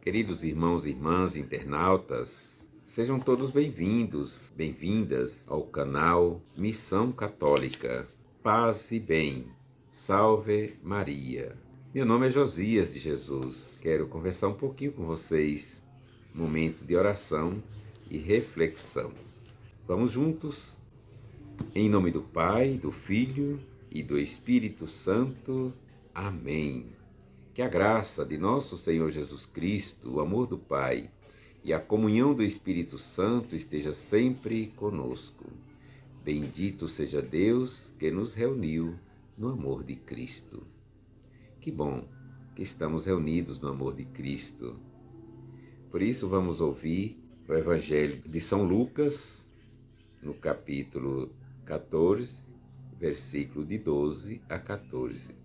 Queridos irmãos e irmãs internautas, sejam todos bem-vindos, bem-vindas ao canal Missão Católica. Paz e bem, salve Maria. Meu nome é Josias de Jesus. Quero conversar um pouquinho com vocês, momento de oração e reflexão. Vamos juntos? Em nome do Pai, do Filho e do Espírito Santo. Amém. Que a graça de nosso Senhor Jesus Cristo, o amor do Pai e a comunhão do Espírito Santo esteja sempre conosco. Bendito seja Deus que nos reuniu no amor de Cristo. Que bom que estamos reunidos no amor de Cristo. Por isso vamos ouvir o Evangelho de São Lucas, no capítulo 14, versículo de 12 a 14.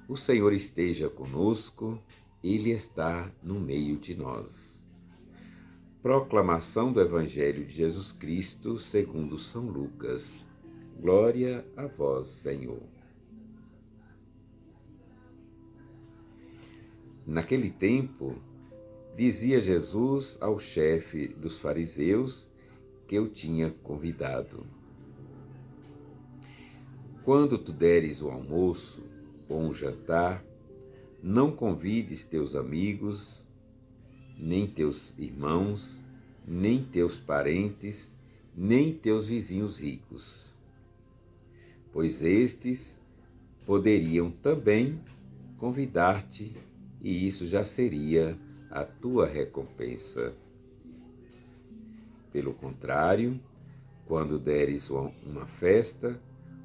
O Senhor esteja conosco, Ele está no meio de nós. Proclamação do Evangelho de Jesus Cristo segundo São Lucas. Glória a vós, Senhor. Naquele tempo, dizia Jesus ao chefe dos fariseus que o tinha convidado: quando tu deres o almoço ou um jantar, não convides teus amigos, nem teus irmãos, nem teus parentes, nem teus vizinhos ricos, pois estes poderiam também convidar-te, e isso já seria a tua recompensa. Pelo contrário, quando deres uma festa,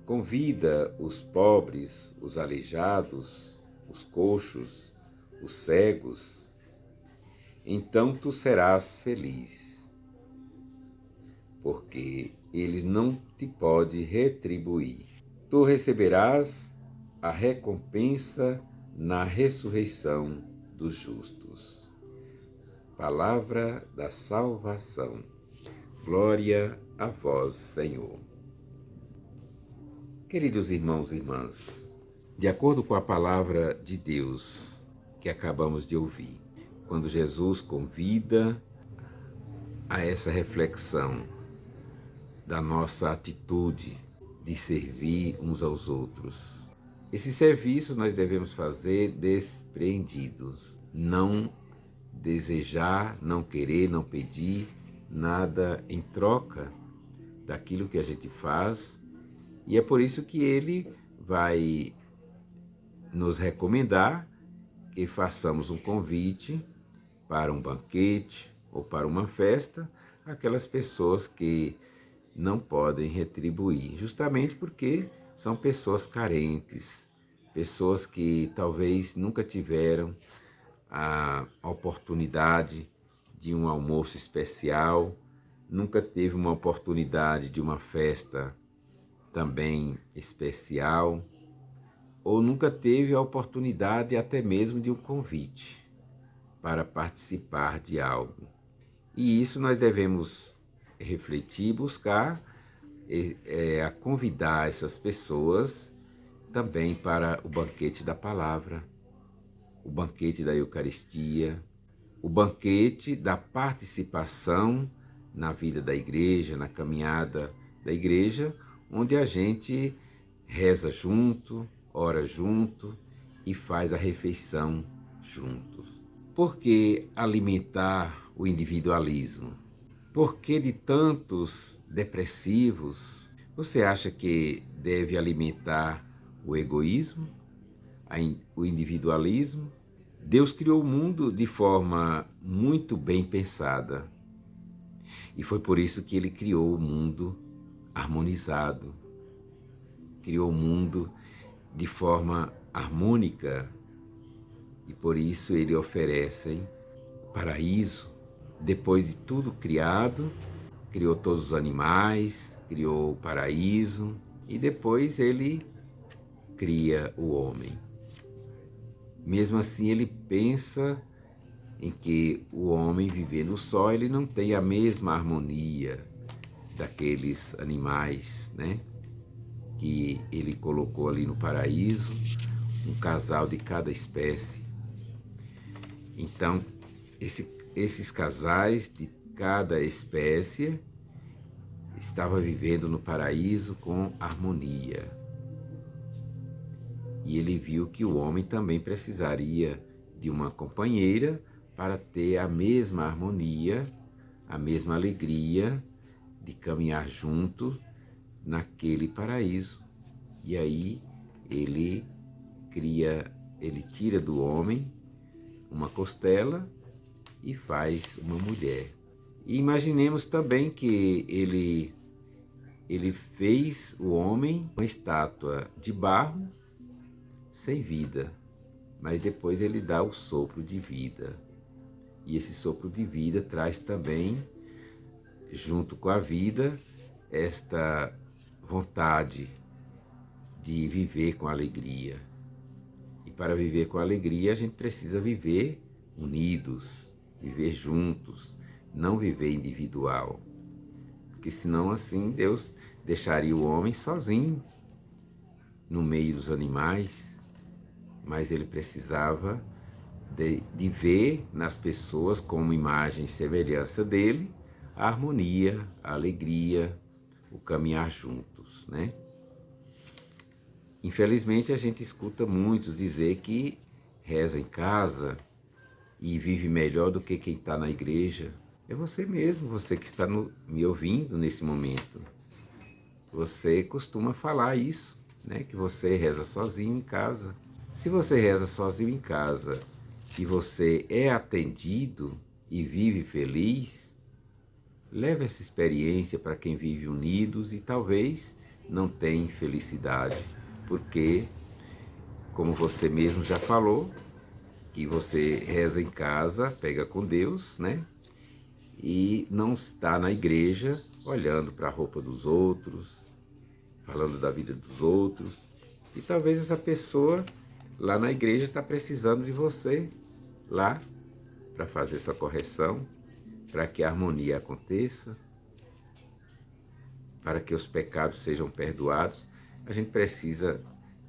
convida os pobres, os aleijados, os coxos, os cegos. Então tu serás feliz, porque eles não te podem retribuir. Tu receberás a recompensa na ressurreição dos justos. Palavra da salvação. Glória a vós, Senhor. Queridos irmãos e irmãs, de acordo com a palavra de Deus que acabamos de ouvir, quando Jesus convida a essa reflexão da nossa atitude de servir uns aos outros, esse serviço nós devemos fazer despreendidos, não desejar, não querer, não pedir nada em troca daquilo que a gente faz. E é por isso que ele vai nos recomendar que façamos um convite para um banquete ou para uma festa àquelas pessoas que não podem retribuir, justamente porque são pessoas carentes, pessoas que talvez nunca tiveram a oportunidade de um almoço especial, nunca teve uma oportunidade de uma festa também especial, ou nunca teve a oportunidade até mesmo de um convite para participar de algo. E isso nós devemos refletir, buscar a convidar essas pessoas também para o banquete da palavra, o banquete da Eucaristia, o banquete da participação na vida da igreja, na caminhada da igreja, onde a gente reza junto, ora junto e faz a refeição juntos. Por que alimentar o individualismo? Por que de tantos depressivos você acha que deve alimentar o egoísmo, o individualismo? Deus criou o mundo de forma muito bem pensada. E foi por isso que ele criou o mundo harmonizado, criou o mundo de forma harmônica, e por isso ele oferece paraíso. Depois de tudo criado, criou todos os animais, criou o paraíso, e depois ele cria o homem. Mesmo assim, ele pensa em que o homem viver no sol, ele não tem a mesma harmonia daqueles animais, né, que ele colocou ali no paraíso, um casal de cada espécie. Então, Esses casais de cada espécie estavam vivendo no paraíso com harmonia. E ele viu que o homem também precisaria de uma companheira para ter a mesma harmonia, a mesma alegria de caminhar junto naquele paraíso. E aí ele tira do homem uma costela e faz uma mulher. E imaginemos também que ele fez o homem uma estátua de barro sem vida, mas depois ele dá o sopro de vida. E esse sopro de vida traz também, junto com a vida, esta vontade de viver com alegria. E para viver com alegria, a gente precisa viver unidos, viver juntos, não viver individual. Porque senão assim Deus deixaria o homem sozinho no meio dos animais, mas ele precisava de ver nas pessoas como imagem e semelhança dele a harmonia, a alegria, o caminhar juntos, né? Infelizmente a gente escuta muitos dizer que reza em casa e vive melhor do que quem está na igreja. É você mesmo, você que está me ouvindo nesse momento. Você costuma falar isso, né? Que você reza sozinho em casa. Se você reza sozinho em casa e você é atendido e vive feliz, leve essa experiência para quem vive unidos e talvez não tenha felicidade, porque, como você mesmo já falou, que você reza em casa, pega com Deus, né? E não está na igreja olhando para a roupa dos outros, falando da vida dos outros. E talvez essa pessoa lá na igreja está precisando de você lá para fazer essa correção, para que a harmonia aconteça, para que os pecados sejam perdoados. A gente precisa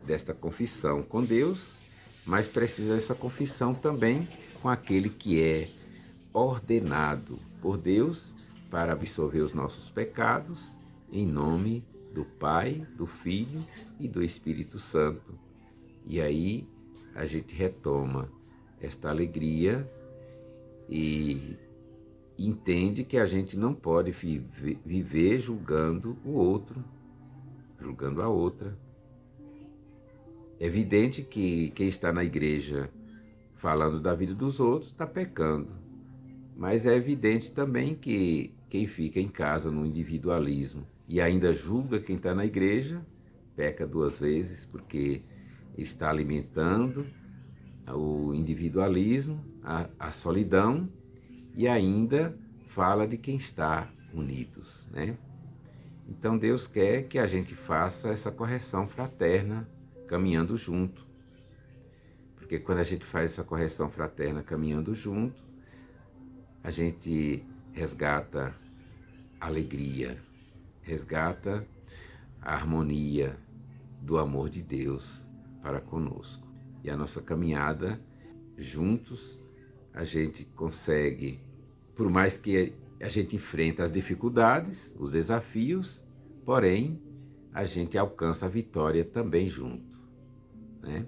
desta confissão com Deus, mas precisa dessa confissão também com aquele que é ordenado por Deus para absolver os nossos pecados, em nome do Pai, do Filho e do Espírito Santo. E aí a gente retoma esta alegria e entende que a gente não pode viver julgando o outro, julgando a outra. É evidente que quem está na igreja falando da vida dos outros está pecando, mas é evidente também que quem fica em casa no individualismo e ainda julga quem está na igreja, peca duas vezes, porque está alimentando o individualismo, a solidão, e ainda fala de quem está unidos, né? Então Deus quer que a gente faça essa correção fraterna, caminhando junto. Porque quando a gente faz essa correção fraterna caminhando junto, a gente resgata a alegria, resgata a harmonia do amor de Deus para conosco. E a nossa caminhada juntos, a gente consegue, por mais que a gente enfrenta as dificuldades, os desafios, porém, a gente alcança a vitória também junto, né?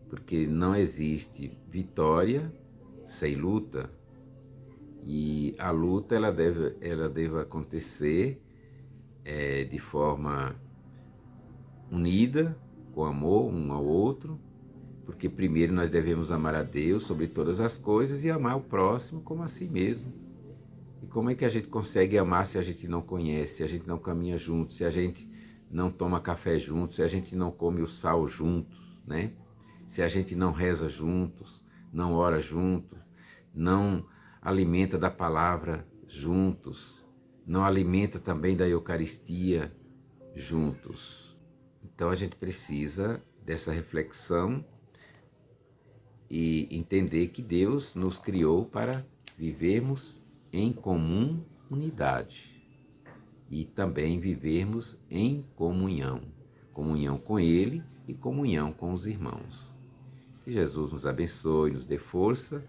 Porque não existe vitória sem luta, e a luta ela deve acontecer de forma unida, com amor um ao outro, porque primeiro nós devemos amar a Deus sobre todas as coisas e amar o próximo como a si mesmo. E como é que a gente consegue amar se a gente não conhece, se a gente não caminha junto, se a gente não toma café juntos, se a gente não come o sal juntos, né? Se a gente não reza juntos, não ora juntos, não alimenta da palavra juntos, não alimenta também da Eucaristia juntos. Então a gente precisa dessa reflexão e entender que Deus nos criou para vivermos em comum unidade e também vivermos em comunhão, comunhão com Ele e comunhão com os irmãos. Que Jesus nos abençoe, nos dê força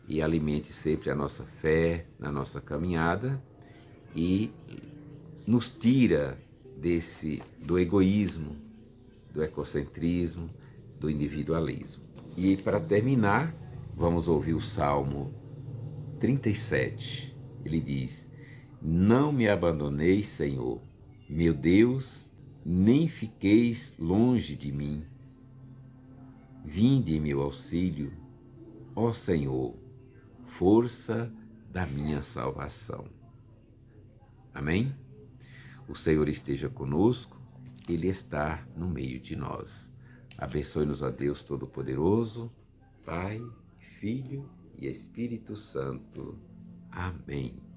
e alimente sempre a nossa fé na nossa caminhada e nos tira do egoísmo, do egocentrismo, do individualismo. E para terminar, vamos ouvir o Salmo 37. Ele diz: Não me abandoneis, Senhor, meu Deus, nem fiqueis longe de mim. Vinde em meu auxílio, ó Senhor, força da minha salvação. Amém? O Senhor esteja conosco, Ele está no meio de nós. Abençoe-nos a Deus Todo-Poderoso, Pai, Filho e Espírito Santo. Amém.